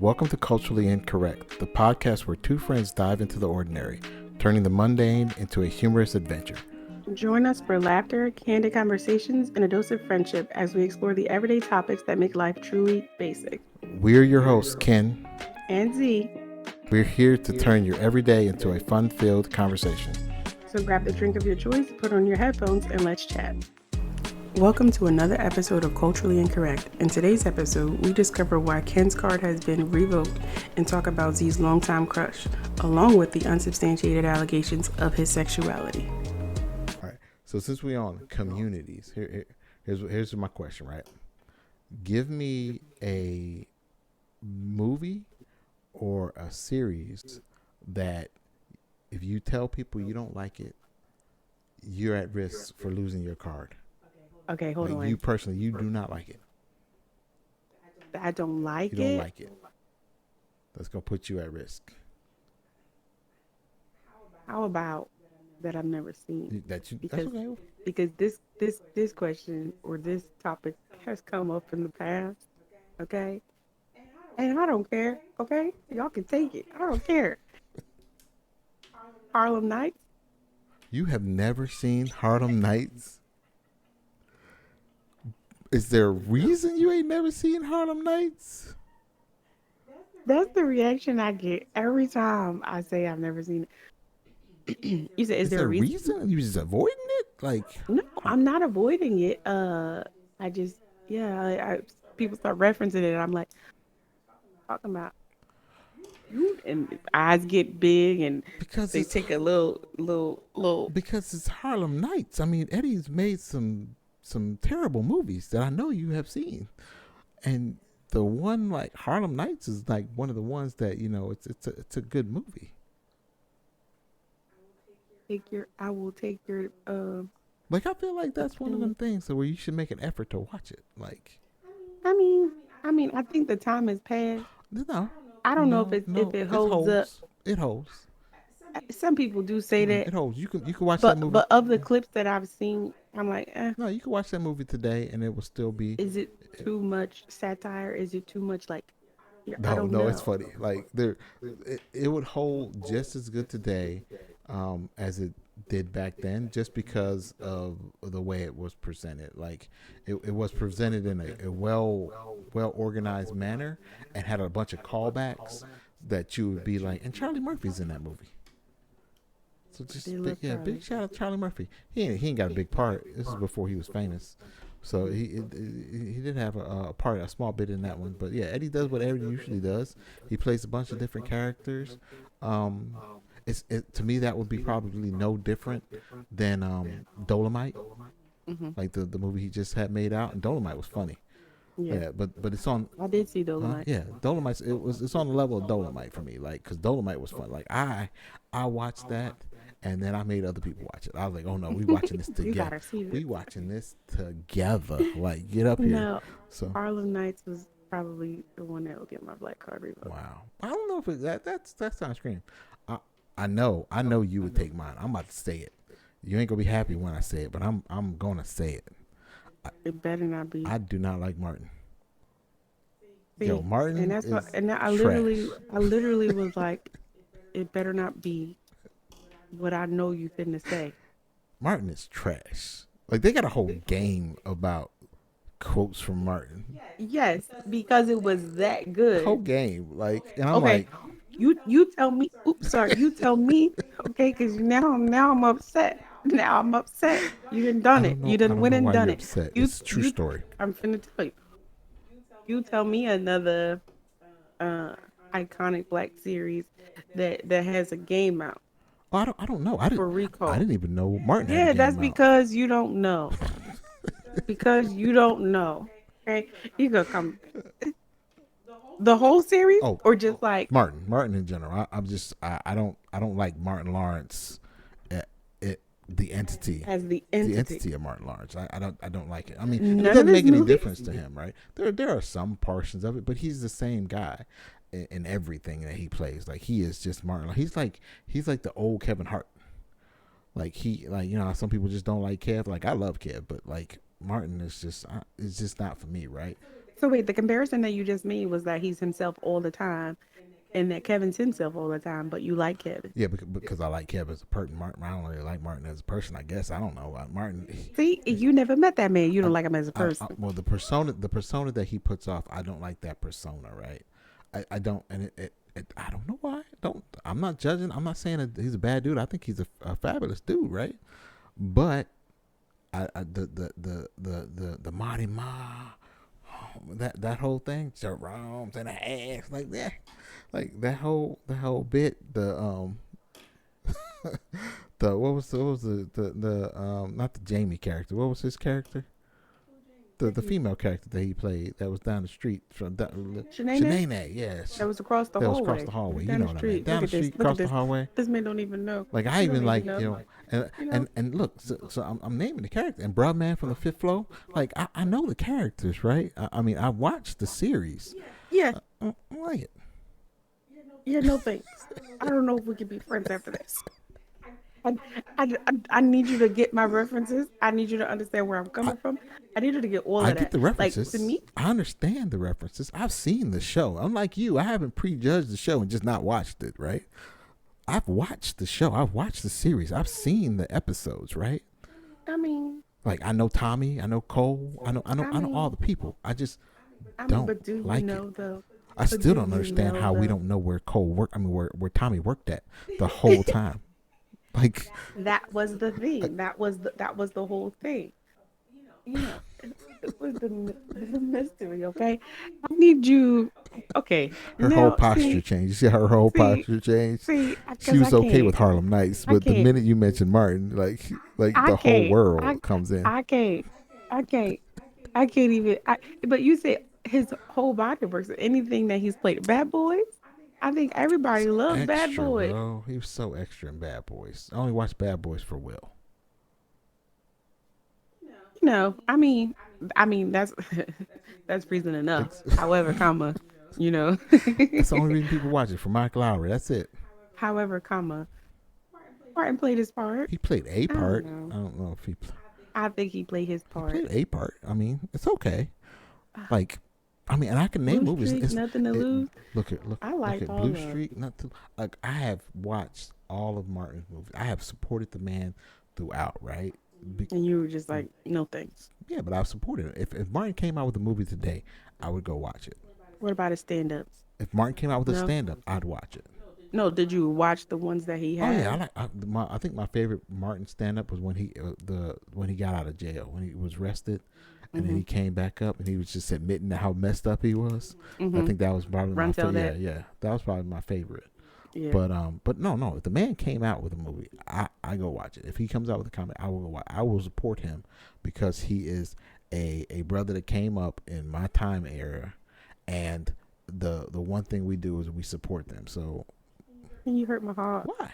Welcome to Culturally Incorrect, the podcast where two friends dive into the ordinary, turning the mundane into a humorous adventure. Join us for laughter, candid conversations, and a dose of friendship as we explore the everyday topics that make life truly basic. We're your hosts, Ken and Z. We're here to turn your everyday into a fun-filled conversation. So grab the drink of your choice, put on your headphones, and let's chat. Welcome to another episode of Culturally Incorrect. In today's episode, we discover why Ken's card has been revoked and talk about Z's longtime crush, along with the unsubstantiated allegations of his sexuality. All right. So since we're on communities, here's my question, right? Give me a movie or a series that if you tell people you don't like it, you're at risk for losing your card. Okay, hold on. You personally, you do not like it. I don't like it? You don't like it. That's going to put you at risk. How about that I've never seen? That's okay. Okay. Because this question or this topic has come up in the past, okay? And I don't care, okay? Y'all can take it. I don't care. Harlem Nights? You have never seen Harlem Nights? Is there a reason you ain't never seen Harlem Nights? That's the reaction I get every time I say I've never seen it. You said, is there a reason? You just avoiding it? No, I'm not avoiding it. I just, people start referencing it, and I'm like, talking about you, and eyes get big, and because they take a little. Because it's Harlem Nights. I mean, Eddie's made some terrible movies that I know you have seen, and the one like Harlem Nights is like one of the ones that it's a good movie. I will take your like I feel like that's one of them things where you should make an effort to watch it. Like, I mean, I think the time has passed. No, I don't know if it holds up. It holds. Some people do say that it holds. You can watch that movie. But of the clips that I've seen, I'm like, No, you can watch that movie today, and it will still be. Is it too much satire? Is it too much like? I don't know. It's funny. Like it would hold just as good today, as it did back then, just because of the way it was presented. Like it was presented in a well organized manner, and had a bunch of callbacks that you would be like, and Charlie Murphy's in that movie. So just big shout out to Charlie Murphy. He ain't got a big part. This is before he was famous, so he did have a part, a small bit in that one. But yeah, Eddie does what Eddie usually does. He plays a bunch of different characters. To me that would be probably no different than Dolomite, like the movie he just had made out, and Dolomite was funny. Yeah, but it's on. I did see Dolomite. Dolomite. It's on the level of Dolomite for me, like because Dolomite was fun. Like I watched that. And then I made other people watch it. I was like, "Oh no, we watching this together. We watching this together. Like, get up here." No, so Harlem Nights was probably the one that will get my black card revoked. Wow, I don't know if that's not scream. I know you would take mine. I'm about to say it. You ain't gonna be happy when I say it, but I'm gonna say it. It better not be. I do not like Martin. See, Yo, Martin, and that's what. And I literally was like, it better not be what I know you finna say. Martin is trash. Like they got a whole game about quotes from Martin. Yes, because it was that good. Whole game, like, and I'm like, you tell me. Oops, sorry. You tell me. Okay, because now I'm upset. Now I'm upset. You done it. You done went and done it. Upset. It's a true story. I'm finna tell you. You tell me another iconic black series that has a game out. I don't know. I didn't even know Martin. Yeah, that's because you don't know. Because you don't know. Okay, you gonna come. The whole series, or just like Martin in general. I don't like Martin Lawrence. The entity as the entity of Martin Lawrence. I don't like it. I mean, it doesn't make any difference to him, right? There are some portions of it, but he's the same guy in everything that he plays. Like he is just Martin. He's like the old Kevin Hart. Like some people just don't like Kev. Like I love Kev, but like Martin is just not for me, right? So wait, the comparison that you just made was that he's himself all the time, and that Kevin's himself all the time, but you like Kevin. Yeah, because I like Kev as a person. Martin, I don't really like Martin as a person. I guess I don't know. Martin, See, you never met that man. You I, don't like him as a person. well, the persona that he puts off, I don't like that persona, right? I don't, and I don't know why. I'm not judging. I'm not saying that he's a bad dude. I think he's a fabulous dude, right? But the Marty Ma, that whole thing, Jerome's and the ass, like that, like that whole bit, the what was the not the Jamie character, what was his character, the female character that he played that was down the street from Shanae, Shanae, yes, that was across the that was hallway. across the hallway. You Down know the what I mean? street. Down Look the at this. street, Look at across the this. hallway. This man don't even know. Like I He don't even like know. and look, so I'm naming the character and Bruh Man from the Fifth Floor. Like I know the characters, right? I mean I watched the series. Yeah. I like it. Yeah, no thanks. I don't know if we can be friends after this. I need you to get my references. I need you to understand where I'm coming from. I need you to get all I of get that. the references. Like, to me, I understand the references. I've seen the show. Unlike you, I haven't prejudged the show and just not watched it, right? I've watched the show. I've watched the series. I've seen the episodes, right? I mean, Like I know Tommy, I know Cole, I know all the people. I just don't but do like you know it. though? I still don't understand how we don't know where Cole worked. I mean, where Tommy worked at the whole time. Like That was the thing. That was the whole thing. You know, it was the mystery. Okay, I need you. Okay, her whole now posture changed. You see how her whole see, posture changed. see, She because was I okay can't. with Harlem Nights, I but the can't. minute you mentioned Martin, like I the whole can't. world comes in. I can't. I can't. I can't even. But you said his whole body works. Anything that he's played, Bad Boys. I think everybody loves Bad Extra, Boys. bro. He was so extra in Bad Boys. I only watched Bad Boys for Will. No, I mean that's that's reason enough. However, comma, you know. That's the only reason people watch it for Mike Lowry. That's it. However, comma, Martin played his part. He played a I don't part. know. I don't know if I think he played his he part. played a part. I mean, it's okay. Like, I mean, and I can name Blue movies. Streak, Nothing to Lose. Look I look like at all Blue of. Street. Like I have watched all of Martin's movies. I have supported the man throughout. Right. And you were just like, no thanks. Yeah, but I've supported it. If Martin came out with a movie today, I would go watch it. What about his stand-ups? If Martin came out with a No. stand-up, I'd watch it. No, did you watch the ones that he Oh had? yeah, I think my favorite Martin stand-up was when he got out of jail, when he was arrested, and then he came back up and he was just admitting how messed up he was. I think that was probably Run my Tell favorite. That. Yeah, that was probably my favorite. Yeah. But no, if the man came out with a movie, I go watch it. If he comes out with a comic, I will go watch. I will support him because he is a brother that came up in my time era, and the one thing we do is we support them. So You hurt my heart. why?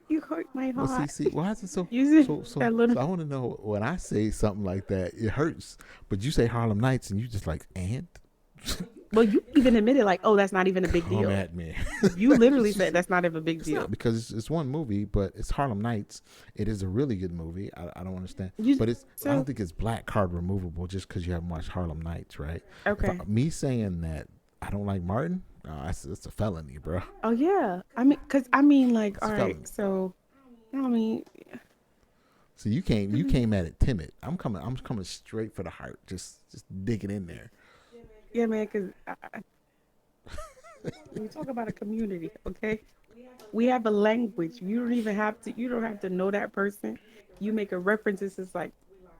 You hurt my Well, heart. see, why is it so? You So, said that little. I want to know when I say something like that, it hurts. But you say Harlem Nights, and you just like, and Well, you even admitted like, oh, that's not even a big come deal. at me. You literally said that's not even a big It's deal. not because it's one movie, but it's Harlem Nights. It is a really good movie. I don't understand, You- but I so- don't think it's black card removable just because you haven't watched Harlem Nights, right? Okay. Me saying that I don't like Martin, it's a felony, bro. Oh yeah. Like, It's a all felony. right. So, I mean, So you came at it timid. I'm coming straight for the heart. Just dig it in there. yeah, man. Because we talk about a community, okay? We have a language. You don't even have to. You don't have to know that person. You make a reference. It's just like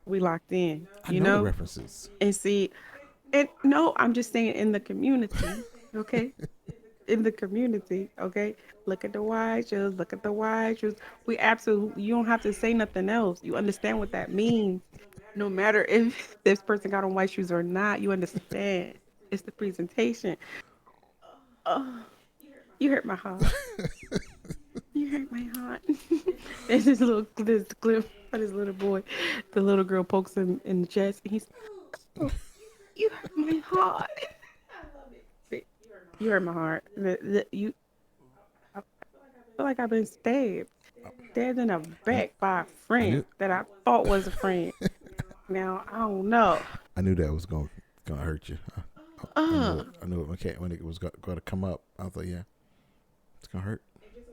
we locked in. I You know know. the references. And see, and no, I'm just saying in the community, okay? In the community, okay? Look at the wide shoes, look at the wide shoes. You don't have to say nothing else. You understand what that means. No matter if this person got on white shoes or not, you understand. It's the presentation. Oh, you hurt my heart. You hurt my heart. There's this clip of this little boy. The little girl pokes him in the chest. And he's, oh, you hurt my heart. You hurt my heart. I feel like I've been stabbed in the back by a friend that I thought was a friend. Now I don't know. I knew that was gonna hurt you. Uh, I knew when it was going to come up. I was like, yeah, it's gonna hurt.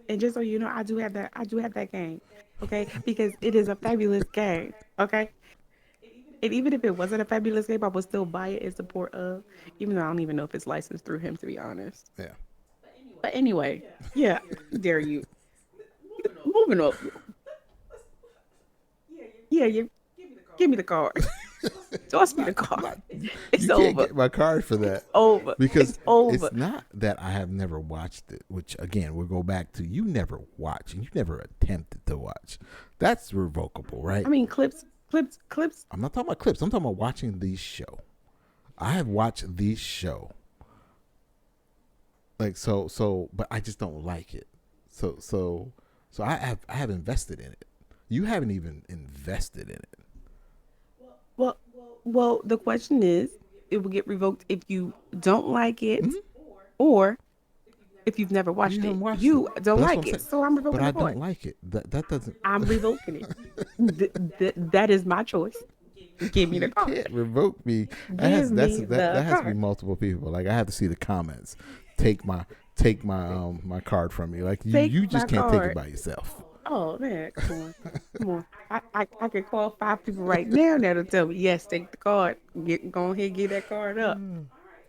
and just so you know, I do have that game. Okay, because it is a fabulous game. Okay, and even if it wasn't a fabulous game, I would still buy it in support of, even though I don't even know if it's licensed through him, to be honest. Yeah. But anyway, yeah, dare you. Moving up. Yeah, you give me the card. Toss me the card. It's You can't over. get my card for It's that over. because It's over. it's not that I have never watched it. Which again, we'll go back to you never watch and you never attempted to watch. That's revocable, right? I mean, clips. I'm not talking about clips. I'm talking about watching the show. I have watched the show. Like but I just don't like it. So I have invested in it. You haven't even invested in it. Well, well, the question is, it will get revoked if you don't like it, Mm-hmm. or if you've never You watched it. haven't watched it. You don't But that's what like I'm it, saying. so I'm But revoking I the don't card. like it. That doesn't. I'm revoking it. That is my choice. Give me the You card. can't revoke me. Give me That the has to be card. multiple people. Like I have to see the comments. Take my card from me. Like Take you my just can't take it card. by yourself. Oh man, come on, come on. I could call 5 people right now that'll tell me yes. Take the card. Go ahead, get that card up.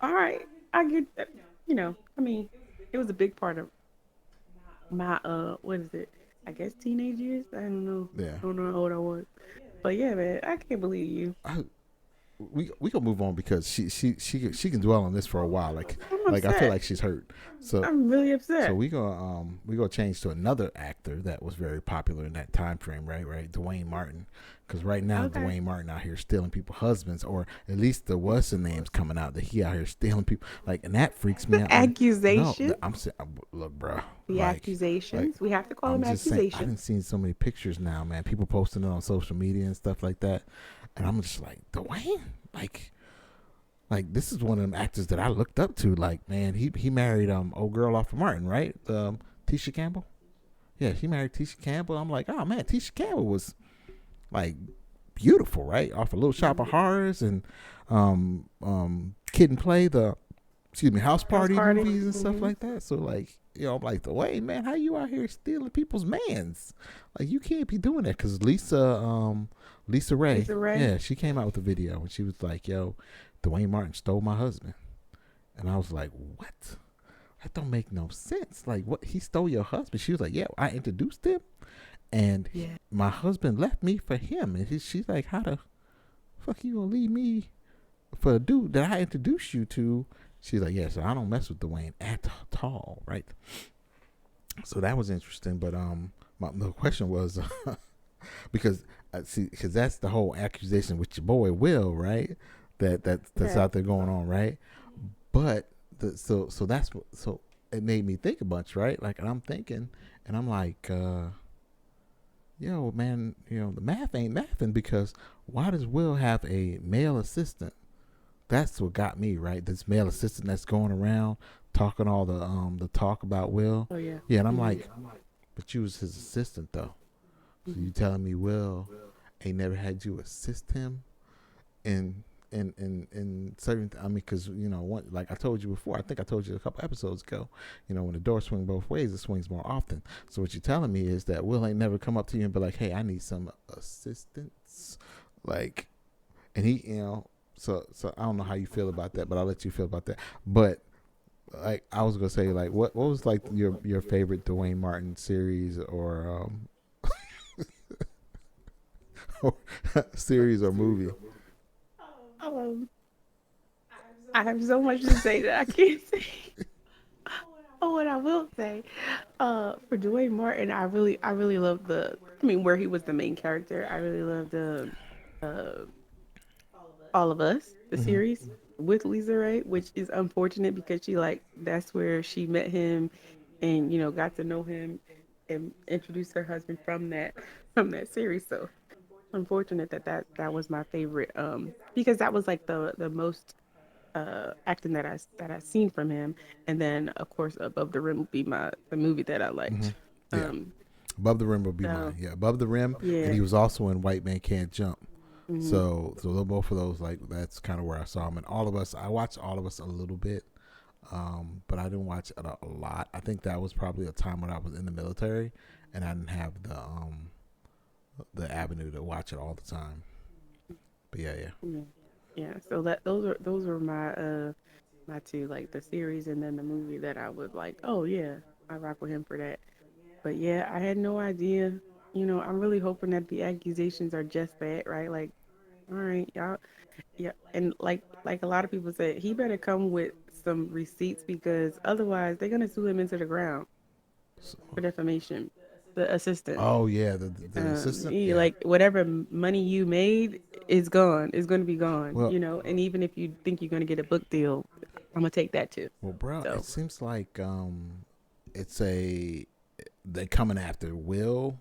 All right, I get that. You know, I mean, it was a big part of my what is it? I guess teenage years. I don't know. Yeah. I don't know how old I was. But yeah, man, I can't believe you. We can move on because she can dwell on this for a while. I'm Like I feel upset. like she's hurt. So I'm really so upset. we gonna change to another actor that was very popular in that time frame, right? Dwayne Martin, because right now Okay. Dwayne Martin out here stealing people's husbands, or at least there was some names coming out that he out here stealing people, like, and that freaks me The out. No, accusation, I'm saying, look, bro, the like accusations. We have to call I'm them just saying, I didn't accusations. see so many pictures now, man. People posting it on social media and stuff like that, and I'm just like, Dwayne, like this is one of them actors that I looked up to. Like, man, he married old girl off of Martin, right? Tisha Campbell. Yeah, he married Tisha Campbell. I'm like, oh man, Tisha Campbell was like beautiful, right? Off a Little Shop of Horrors and Kid and Play, the House House Party party. movies and stuff like that. So like, I'm like, Dwayne, man, how you out here stealing people's mans? Like, you can't be doing that. Because Lisa Ray, Lisa Ray. yeah, she came out with a video and she was like, yo, Dwayne Martin stole my husband. And I was like, what? That don't make no sense. Like, what? He stole your husband? She was like, yeah, I introduced him, and Yeah. my husband left me for him. And she's like, how the fuck you gonna leave me for a dude that I introduced you to? She's like, yeah, so I don't mess with Dwayne at all, right? So that was interesting. But the question was, because because that's the whole accusation with your boy Will, right? That's Yeah. out there going on, right? But so that's what, so it made me think a bunch, right? Like, and I'm thinking, and I'm like, yo, man, the math ain't mathing, because why does Will have a male assistant? That's what got me, right? This male assistant that's going around talking all the talk about Will. Oh yeah. Yeah, and I'm like, but you was his assistant though. So you telling me Will ain't never had you assist him in certain, I mean, because like I told you before, I think I told you a couple episodes ago, when the door swings both ways, it swings more often. So what you're telling me is that Will ain't never come up to you and be like, hey, I need some assistance, like, and he, so I don't know how you feel about that, but I'll let you feel about that. But like, I was gonna say, like, what was like your favorite Dwayne Martin series or or series or movie? Um, I have so much to say that I can't say. Oh, what I will say, for Dwayne Martin, I really love I mean, where he was the main character. I really loved uh, All of Us, the Mm-hmm. series with Lisa Ray, which is unfortunate because that's where she met him, and got to know him, and introduced her husband from that series. So unfortunate that was my favorite, because that was like the most acting that I seen from him. And then of course Above the Rim would be the movie that I Mm-hmm. liked. Yeah. um Above the Rim would be so mine. Yeah, Above the Rim, and yeah. he was also in White Man Can't Jump. Mm-hmm. So they're both of those, like, that's kind of where I saw them. And All of Us, I watched All of Us a little bit, but I didn't watch it a lot. I think that was probably a time when I was in the military, and I didn't have the avenue to watch it all the time. But yeah, yeah. Yeah. Yeah. So those are my two, like the series and then the movie that I would like, oh yeah, I rock with him for that. But yeah, I had no idea. I'm really hoping that the accusations are just that, right? Like, all right, y'all, yeah, and like a lot of people said, he better come with some receipts because otherwise they're gonna sue him into the ground So, for defamation. The assistant, oh yeah, the assistant. Yeah. like whatever money you made is gone. Is going to be gone. Well, And even if you think you're gonna get a book deal, I'm gonna take that too. well, bro, it So seems like it's a they coming after Will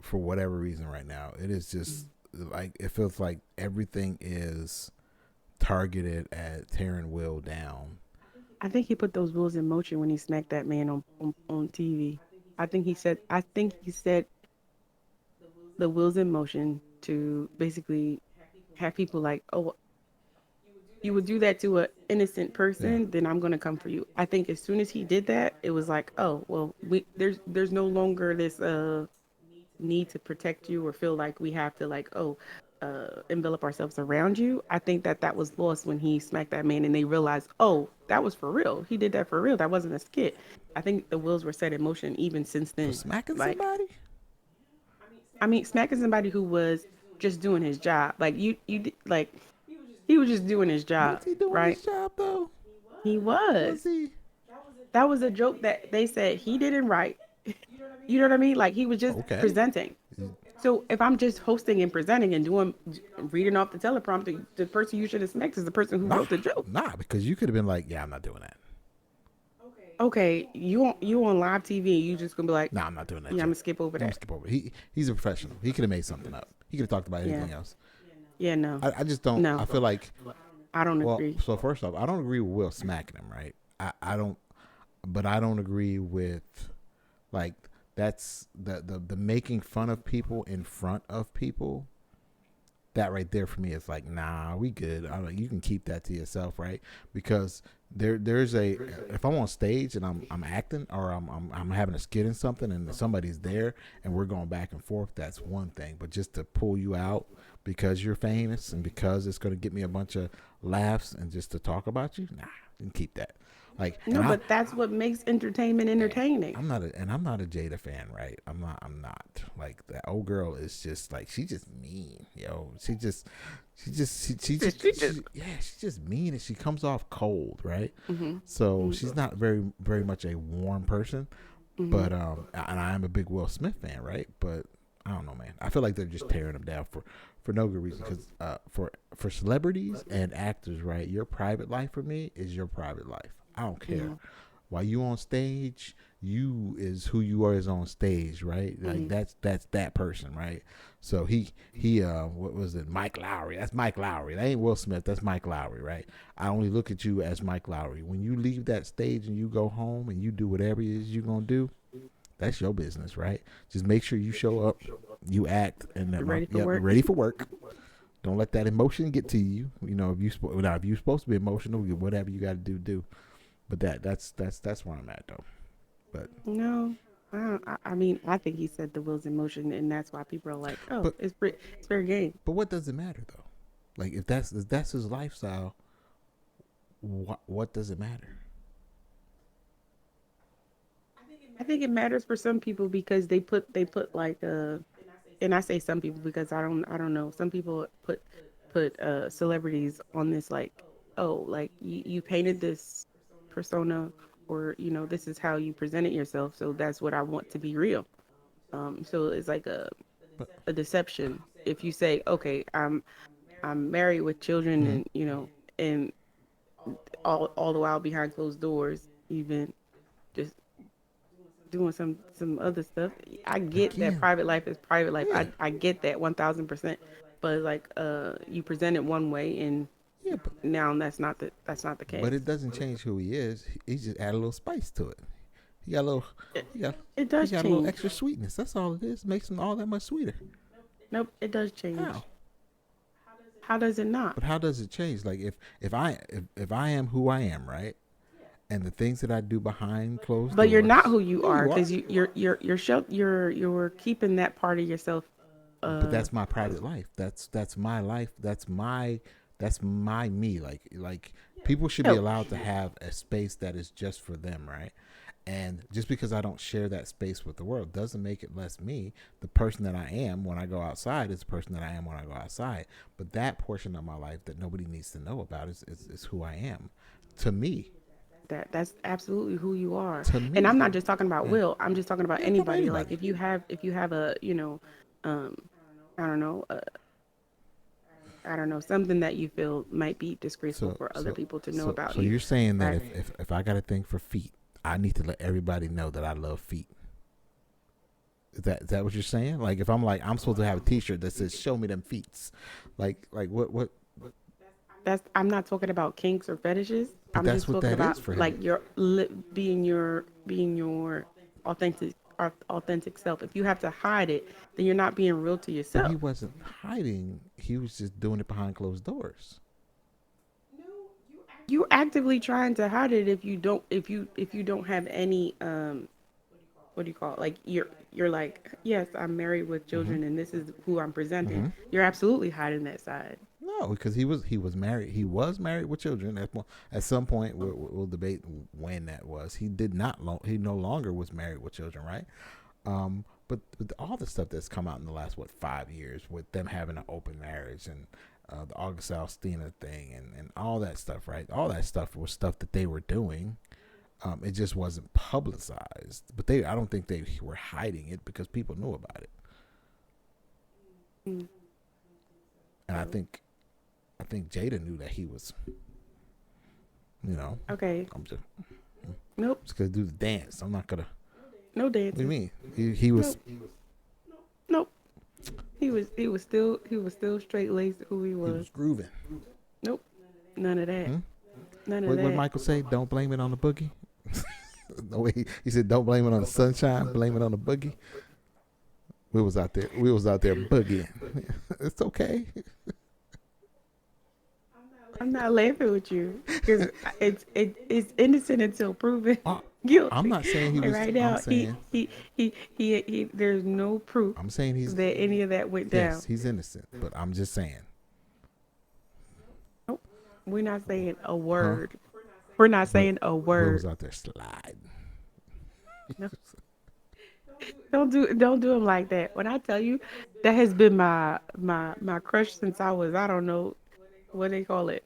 for whatever reason right now. It is just like it feels like everything is targeted at tearing Will down. I think he put those rules in motion when he smacked that man on TV. I think he said the wheels in motion to basically have people like, oh, you would do that to an innocent Yeah. person, then I'm gonna come for you. I think as soon as he did that, it was like, oh, well, there's no longer this need to protect you or feel like we have to like, oh, envelop ourselves around you. I think that was lost when he smacked that man and they realized, oh, that was for real. He did that for real. That wasn't a skit. I think the wheels were set in motion even since For then. smacking Like, somebody? I mean, smacking somebody who was just doing his job. Like like he was just doing his job, Was he doing right? his job though? He Was was. he? That was a joke that they said he didn't write. You know what I mean? Like he was just Okay. presenting. So if I'm just hosting and presenting and doing reading off the teleprompter, the person you should have smacked is the person who Nah, wrote the joke. nah, because you could have been like, yeah, I'm not doing that. Okay, you on live TV, you just gonna be like, Nah, I'm not doing that yeah, I'm shit. gonna skip over I'm gonna that. skip over. He's a professional. He could have made something up. He could have talked about Yeah, anything else. yeah, no, I just don't. no, I feel like, I don't well, agree. so first off, I don't agree with Will smacking him, right? I don't, but I don't agree with, like, that's the making fun of people in front of people. That right there for me is like, nah, we good. I don't, you can keep that to yourself, right? Because there's a, if I'm on stage and I'm acting or I'm having a skit in something and somebody's there and we're going back and forth, that's one thing. But just to pull you out because you're famous and because it's going to get me a bunch of laughs and just to talk about you, nah, you can keep that. Like, and No, but that's what makes entertainment entertaining. I'm not a Jada fan, right? I'm not. Like, that old girl is just like, she just mean, yo. She just, Yeah, she's just mean and she comes off cold, right? mm-hmm, So she's not very much a warm person. mm-hmm. But and I am a big Will Smith fan, right? But I don't know, man. I feel like they're just tearing him down for no good reason. Because for celebrities and actors, right? Your private life for me is your private life. I don't care. Mm-hmm. While you on stage, you is who you are is on stage, right? Like Mm-hmm. that's that person, right? So he what was it? Mike Lowry. That's Mike Lowry. That ain't Will Smith. That's Mike Lowry, right? I only look at you as Mike Lowry. When you leave that stage and you go home and you do whatever it is you're gonna do, that's your business, right? Just make sure you show up, you act, and that Ready for yep, work? ready for work. Don't let that emotion get to you. You know, if you're supposed to be emotional, whatever you got to do. But that's where I'm at though. But No, I mean, I think he said the wheels in motion, and that's why people are like, oh, but it's fair game. but what does it matter though? Like, if that's his lifestyle, what does it matter? I think it matters for some people because they put like and I say some people because I don't know. Some people put celebrities on this like, oh, like you painted this persona or this is how you presented yourself, so that's what I want to be real. So it's like But a deception if you say, okay, I'm married with children mhm. and and all the while behind closed doors, even just doing some other stuff. I get that Again, private life is private life. yeah, I get that 1000%. But like you present it one way and yeah, now that's not the but case. it doesn't change who he is. He just add a little spice to it. He got a little, It, he got it he does got a little change. extra sweetness. That's all it is. Makes him all that much sweeter. Nope, it does change. How? How does it not? But how does it change? Like if I am who I am, right? And the things that I do behind closed But you're not doors. who you Yeah, are you are. because you're keeping that part of yourself. But that's my private life. That's my life. That's my me. Like people should be No, allowed to have a space that is just for them, right? And just because I don't share that space with the world doesn't make it less me. The person that I am when I go outside is the person that I am when I go outside. But that portion of my life that nobody needs to know about is who I am. To me. that's absolutely who you are. To And I'm me. not just talking about Yeah. Will. I'm just talking about Yeah, talk about anybody. Like anybody. if you have a um, I don't know, I don't know, something that you feel might be disgraceful So for other so people to know so about so you, you're saying that right? if I got a thing for feet, I need to let everybody know that I love feet. Is that what you're saying? Like if I'm like I'm supposed to have a T-shirt that says "Show me them feets," like what? That's I'm not talking about kinks or fetishes. But I'm that's just what talking that about is for him. like being your authentic self. If you have to hide it, then you're not being real to But he yourself. wasn't hiding. He was just doing it behind closed doors. You actively trying to hide it if you don't have any what do you call it? Like you're like, yes, I'm married with Mm-hmm. children and this is who I'm presenting. Mm-hmm. You're absolutely hiding that side. No, because he was married. He was married with children. At some point, we'll debate when that was. He did not. He no longer was married with children, right? But all the stuff that's come out in the last 5 years with them having an open marriage and the August Alstina thing and all that stuff, right? All that stuff was stuff that they were doing. It just wasn't publicized. But I don't think they were hiding it because people knew about it. Mm. And I So, think Jada knew that he was, you know, okay. I'm Nope. just gonna do the dance. I'm not gonna. No What do you dances. mean? He was. Nope. Nope. He was still straight laced who he He was. was grooving. Nope. None of that. Hmm? None of What that. Michael say? Don't blame it on the boogie. No way. He said, "Don't blame it on the sunshine. Blame it on the boogie." We was out there. We was out there boogieing. It's okay. I'm not laughing with you because it's innocent until proven Uh, I'm guilty. not saying he And was. right I'm now, saying. he there's no proof I'm saying he's. that any of that went Yes, down. he's innocent. But I'm just saying. Nope. We're not saying a Huh? word. We're not But saying a Will was word. out there sliding. No. Don't do him like that. When I tell you, that has been my crush since I don't know what they call it,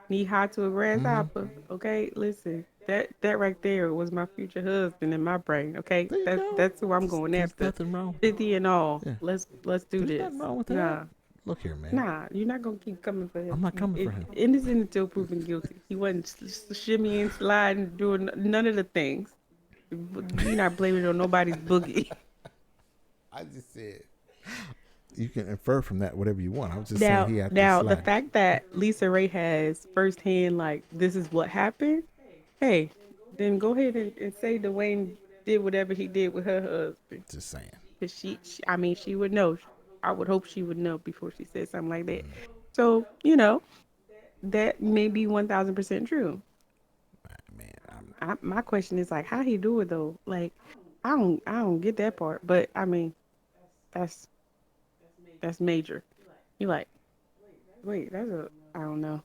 knee high to a Mm-hmm. grasshopper. Okay, listen, that right there was my future husband in my brain. Okay, There you go. that's who I'm going There's after. nothing wrong. 50 and all. Yeah. Let's do There's this. nothing wrong with that. Nah, Look here, man. nah, you're not gonna keep coming for I'm him. not coming for him. Innocent until proven guilty. He wasn't shimmying, sliding, doing none of the things. You're not blaming it on nobody's boogie. I just said you can infer from that whatever you want. I was just saying Now, he had to now the slide. fact that Lisa Ray has firsthand, like, this is what happened. Hey, then go ahead and say Dwayne did whatever he did with her husband, Just saying. because I mean, she would know. I would hope she would know before she said something like that. Mm, So that may be 1,000% true. man, My question is like, how he do it though? Like, I don't get that part. But I mean, that's that's major. You like, wait, I don't know.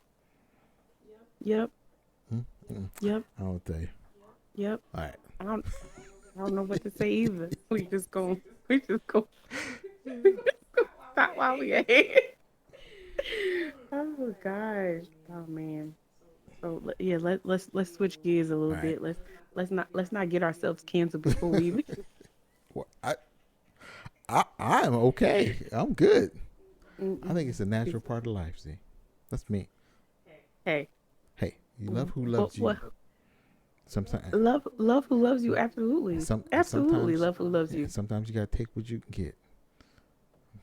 Yep, mm, mm. yep, I don't tell you. yep. All right. I don't I don't know what to say either. We just go stop while we ahead. Oh gosh. Oh man. So yeah, let's switch gears a little All right. bit. Let's not get ourselves canceled before we even. Well, I'm okay. I'm good. I think Mm-mm. it's a natural part of life. See, that's me. Hey, Hey, you love who what loves you. what Sometimes, love who loves you? Absolutely, and absolutely sometimes, love who loves yeah, you. sometimes you gotta take what you can get.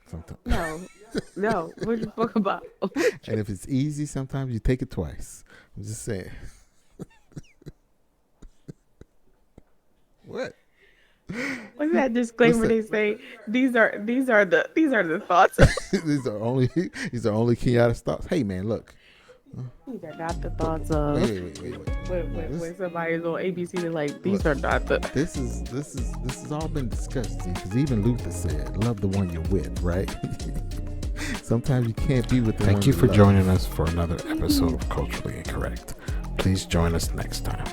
Sometimes, No, no. What you talk about? and if it's easy, sometimes you take it twice. I'm just saying. What? What What's that disclaimer they say? These are the thoughts. these are only Kenyatta's thoughts. Hey man, look. These are not the thoughts of. Wait. When somebody's on ABC, they're like, these are not the. This is all been discussed because even Luther said, "Love the one you're with," right? Sometimes you can't be with the one. Thank you for joining us for another episode of Culturally Incorrect. Please join us next time.